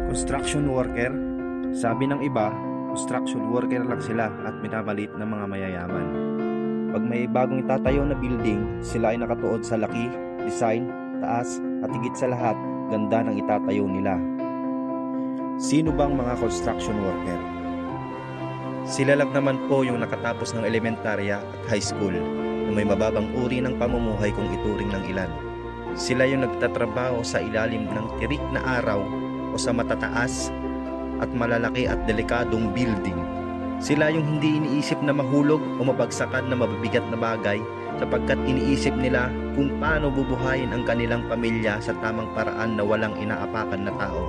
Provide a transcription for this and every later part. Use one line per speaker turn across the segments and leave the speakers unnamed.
Construction worker. Sabi ng iba, construction worker lang sila at minamaliit ng mga mayayaman. Pag may bagong itatayo na building, sila ay nakatuod sa laki, design, taas at higit sa lahat, ganda ng itatayo nila. Sino bang mga construction worker? Sila lang naman po yung nakatapos ng elementarya at high school na may mababang uri ng pamumuhay kung ituring ng ilan. Sila yung nagtatrabaho sa ilalim ng tirik na araw o sa matataas at malalaki at delikadong building. Sila yung hindi iniisip na mahulog o mabagsakan na mabibigat na bagay sapagkat iniisip nila kung paano bubuhayin ang kanilang pamilya sa tamang paraan na walang inaapakan na tao.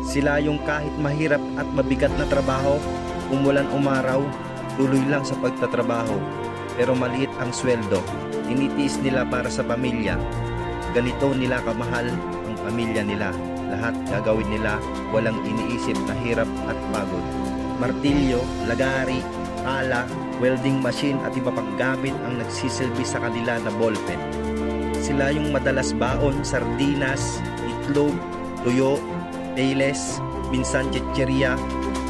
Sila yung kahit mahirap at mabigat na trabaho, umulan umaraw, tuloy lang sa pagtatrabaho. Pero maliit ang sweldo, tinitiis nila para sa pamilya. Ganito nila kamahal ang pamilya nila. Lahat gagawin nila, walang iniisip na hirap at pagod. Martilyo, lagari, pala, welding machine at iba pang gamit ang nagsisilbi sa kanila na ballpen. Sila yung madalas baon, sardinas, itlog, tuyo, tailes, minsan chichirya,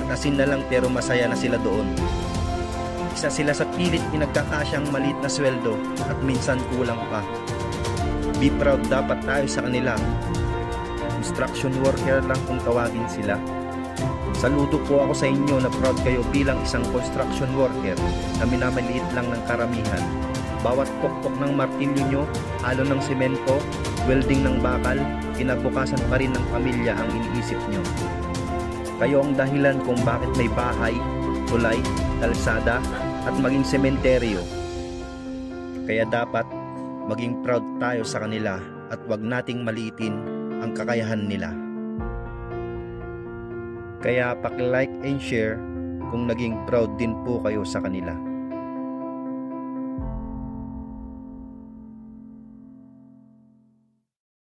at asin na lang pero masaya na sila doon. Isa sila sa pilit pinagkakasyang maliit na sweldo at minsan kulang pa. Be proud dapat tayo sa kanila. Construction worker lang kung tawagin sila. Saludo po ako sa inyo na proud kayo bilang isang construction worker na minamaliit lang ng karamihan. Bawat pokpok ng martilyo nyo, halo ng semento, welding ng bakal, kinabukasan pa rin ng pamilya ang iniisip nyo. Kayo ang dahilan kung bakit may bahay, tulay, kalsada, at maging sementeryo. Kaya dapat maging proud tayo sa kanila at wag nating maliitin ang kakayahan nila. Kaya paki-like and share kung naging proud din po kayo sa kanila.